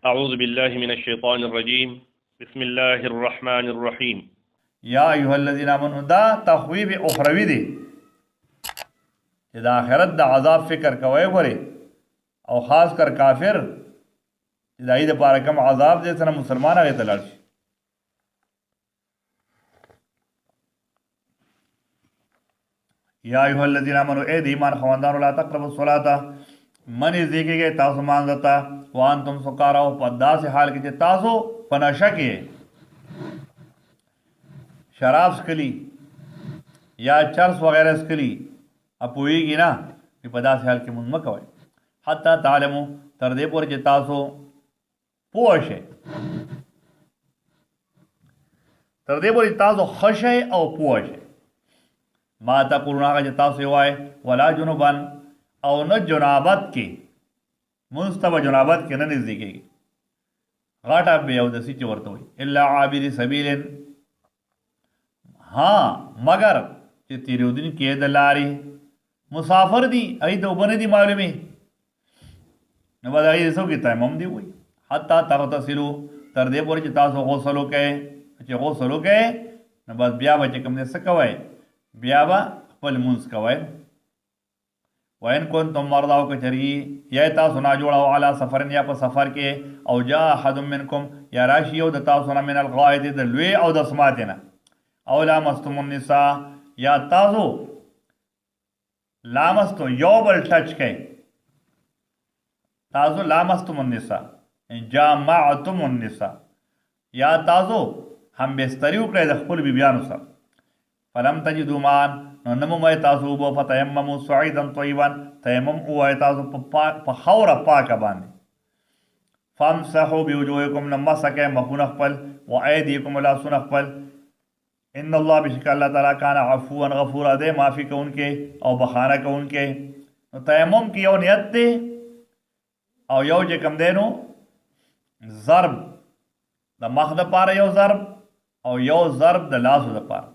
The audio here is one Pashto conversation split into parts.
أعوذ بالله من الشيطان الرجيم بسم الله الرحمن الرحيم. یا ایها الذین آمنوا دا تخویب اخروی دی چې د آخرت د عذاب فکر کوئ غوري او خاص کر کافر چې دای د پاره کوم عذاب دې سره مسلمان هغه ته لاړ شي. یا ایها الذین آمنوا اے د ایمان خواندانو لا تقربوا الصلاة منی زیږیږي تاسو مانځتا وانتم سکارا او په داسې حال کې چې تاسو په نشه کې شراب سکلی یا چرس وغیرہ سکلی اپویږي نه په داسې حال کې مونږ مه کوئ حتی تعلمو تر دې پورې چې تاسو پوه شئ تر دې پورې تاسو ښه شئ او پوه شئ ما تقولون هغه چې تاسو یې وایئ ولا جنوبن او نه جنابت کې مونځ ته به جنابت کې نه نږدې کېږي غاټه بې اودسي چې ورته وایي الا عابر سبیل ها مگر چې تیرودونکي د لارې مسافر دي هغوی ته اوبه نه دي معلومې نو به د هغوی څه وکړي تیمم دي وایي حتی تغتسلو تر دې پورې چې تاسو غسل وکئ چې غسل وکئ نو بس بیا به چې کوم دی څه کوئ بیا به خپل لمونځ کوئ وین کنتم مرضا او کچری یا تاسو نه جوړاو علی سفرن یا په سفر کې او جاء احد منکم یا راشي یو د تاسو نه من الغائط د لوی او د سماعت نه او لامستم النساء یا تاسو لامستو یو بل ټچ کوي تاسو لامستم النساء جامعتم النساء یا تاسو هم بستری وکړئ د خپل بیبیانو سره فلم تجدوا ماء نو نمو مای تاسو وبو فتیمموا صعیدا طیبا تیمم وای تاسو په خاوره پاکه باندې فامسحوا بوجوهکم نمسکه مخونه خپل و ایدیکم لاسونه خپل ان الله بشک الله تعالی کان عفوا غفورا دے معافی کوونکې او بخانه کوونکې نو تیمم کې یو نیت دی او یو چې کوم دی نو ضرب د مخ دپاره یو ضرب او یو ضرب د لاسو دپاره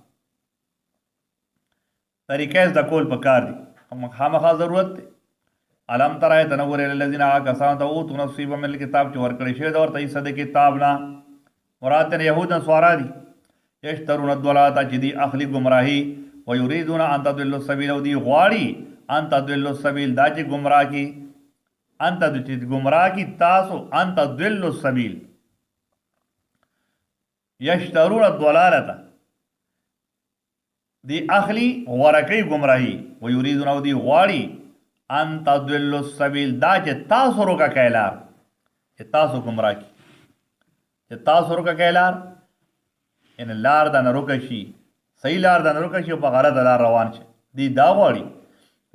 طریقه زده کول پکار دي خامخا ضرورت دی علم ترای تنور الذین کسان ته اوتو نصیب من الکتاب چې ورکړی شوی د ورته حصه د کتاب نه مراد تر یهود نصارا دي یشترون الضلاله چې دی اخلی گمراهی ویریدون ان تضلوا السبیل او دی غواړي ان تضلوا السبیل دا چې گمراه کی ان چې گمراه کی تاسو ان تضلوا السبیل یشترون الضلاله دی اخلی ورکی گمراهی و یریدون او دی غواړي ان تضلوا السبیل دا چې تاسو روکه کوي لار چې تاسو گمراه کی چې تاسو روکه کوي لار ان لار د نه روکه شي صحیح لار د نه روکه شي او په غلطه لار روان شي دی دا غواړي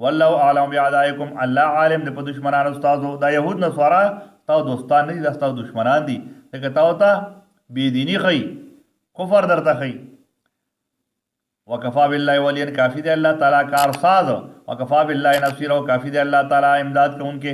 والله اعلم باعدائکم الله عالم د په دشمنانو استادو دا یهود نصارا تاسو دوستان نه دي تاسو دشمنان دي ځکه تاسو ته بېدیني ښیي کفر درته ښیي وکفا بالله ولیا کافی دی الله تعالی کارساز وکفا بالله نصیر او کافی دی الله تعالی امداد کوونکې